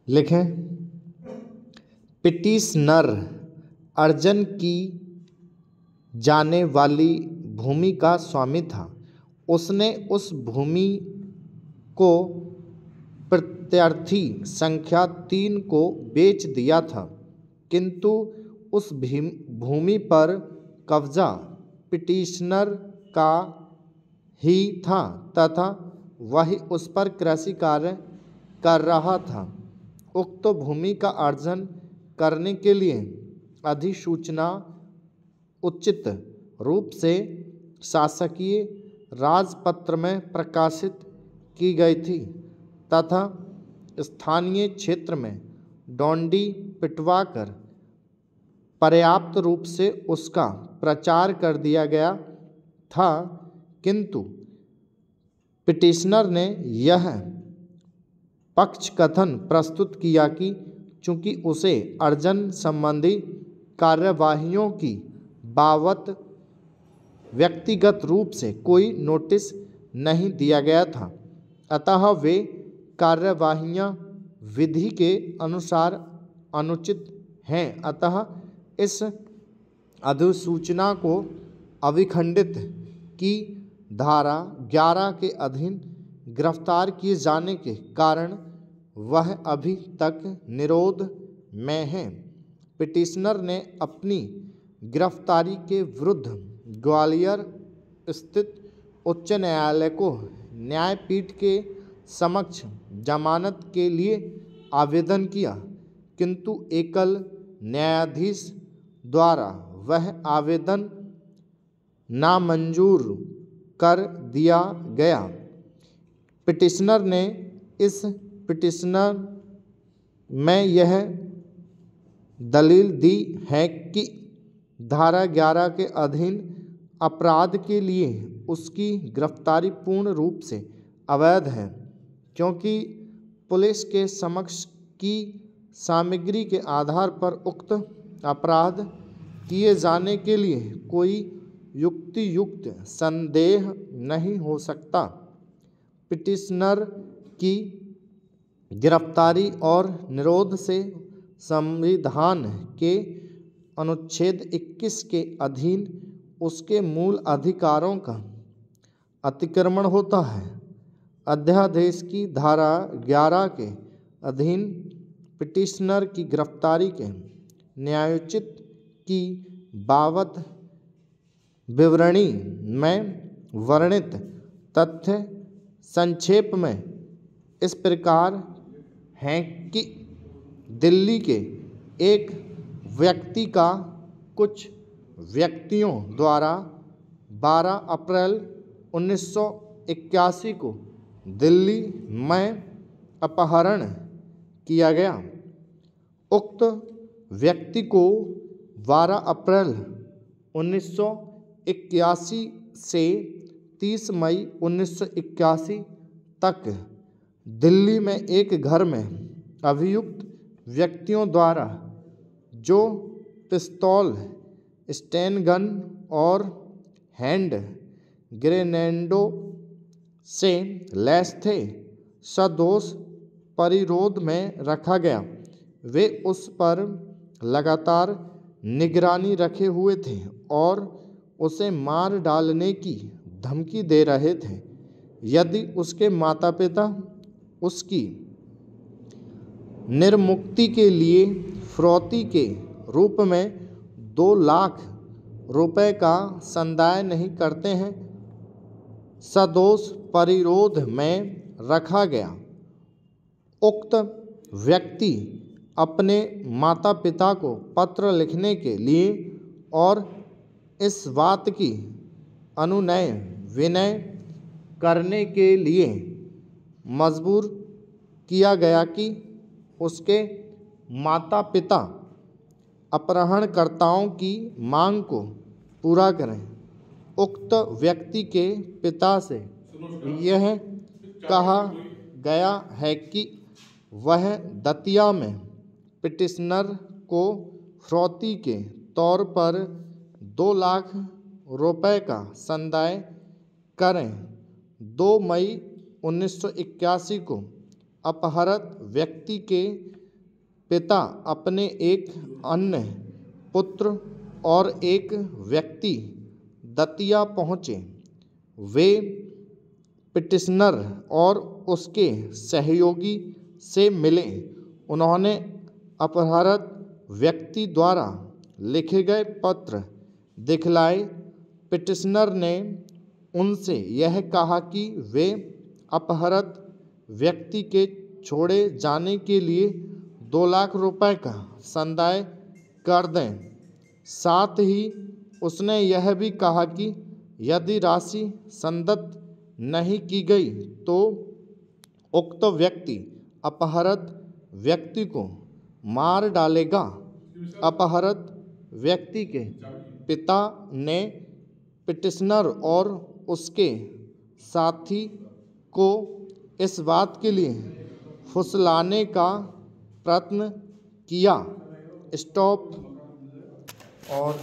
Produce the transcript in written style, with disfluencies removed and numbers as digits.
लिखें। पिटीशनर अर्जन की जाने वाली भूमि का स्वामी था। उसने उस भूमि को प्रत्यार्थी संख्या 3 को बेच दिया था, किंतु उस भूमि पर कब्जा पिटीशनर का ही था तथा वही उस पर कृषि कार्य कर रहा था। उक्त भूमि का अर्जन करने के लिए अधिसूचना उचित रूप से शासकीय राजपत्र में प्रकाशित की गई थी तथा स्थानीय क्षेत्र में डोंडी पिटवाकर पर्याप्त रूप से उसका प्रचार कर दिया गया था, किंतु पिटीशनर ने यह पक्षकथन प्रस्तुत किया कि चूंकि उसे अर्जन संबंधी कार्यवाहियों की बाबत व्यक्तिगत रूप से कोई नोटिस नहीं दिया गया था, अतः वे कार्यवाहियां विधि के अनुसार अनुचित हैं। अतः इस अधिसूचना को अभिखंडित की धारा 11 के अधीन गिरफ्तार किए जाने के कारण वह अभी तक निरोध में है। पिटीशनर ने अपनी गिरफ्तारी के विरुद्ध ग्वालियर स्थित उच्च न्यायालय को न्यायपीठ के समक्ष जमानत के लिए आवेदन किया, किंतु एकल न्यायाधीश द्वारा वह आवेदन नामंजूर कर दिया गया। पिटीशनर ने इस पिटीशन में यह दलील दी है कि धारा 11 के अधीन अपराध के लिए उसकी गिरफ्तारी पूर्ण रूप से अवैध है, क्योंकि पुलिस के समक्ष की सामग्री के आधार पर उक्त अपराध किए जाने के लिए कोई युक्तियुक्त संदेह नहीं हो सकता। पिटीशनर की गिरफ्तारी और निरोध से संविधान के अनुच्छेद 21 के अधीन उसके मूल अधिकारों का अतिक्रमण होता है। अध्यादेश की धारा 11 के अधीन पिटीशनर की गिरफ्तारी के न्यायोचित की बाबत विवरणी में वर्णित तथ्य संक्षेप में इस प्रकार हैं कि दिल्ली के एक व्यक्ति का कुछ व्यक्तियों द्वारा 12 अप्रैल 1981 को दिल्ली में अपहरण किया गया। उक्त व्यक्ति को 12 अप्रैल 1981 से 30 मई 1981 तक दिल्ली में एक घर में अभियुक्त व्यक्तियों द्वारा जो पिस्तौल, स्टेन गन और हैंड ग्रेनेडों से लैस थे, सदोष परिरोध में रखा गया। वे उस पर लगातार निगरानी रखे हुए थे और उसे मार डालने की धमकी दे रहे थे यदि उसके माता पिता उसकी निर्मुक्ति के लिए फिरौती के रूप में 2 लाख रुपए का संदाय नहीं करते हैं। सदोष परिरोध में रखा गया उक्त व्यक्ति अपने माता पिता को पत्र लिखने के लिए और इस बात की अनुनय विनय करने के लिए मजबूर किया गया कि उसके माता पिता अपहरणकर्ताओं की मांग को पूरा करें। उक्त व्यक्ति के पिता से यह कहा गया है कि वह दतिया में पिटीशनर को फिरौती के तौर पर 2 लाख रुपए का संदाय करें। 2 मई 1981 को अपहृत व्यक्ति के पिता अपने एक अन्य पुत्र और एक व्यक्ति दतिया पहुँचे। वे पिटिशनर और उसके सहयोगी से मिले। उन्होंने अपहृत व्यक्ति द्वारा लिखे गए पत्र दिखलाए। पिटिशनर ने उनसे यह कहा कि वे अपहृत व्यक्ति के छोड़े जाने के लिए 2 लाख रुपए का संदाय कर दें। साथ ही उसने यह भी कहा कि यदि राशि संदत्त नहीं की गई तो उक्त व्यक्ति अपहृत व्यक्ति को मार डालेगा। अपहृत व्यक्ति के पिता ने पिटिशनर और उसके साथी को इस बात के लिए फुसलाने का प्रयत्न किया। स्टॉप। और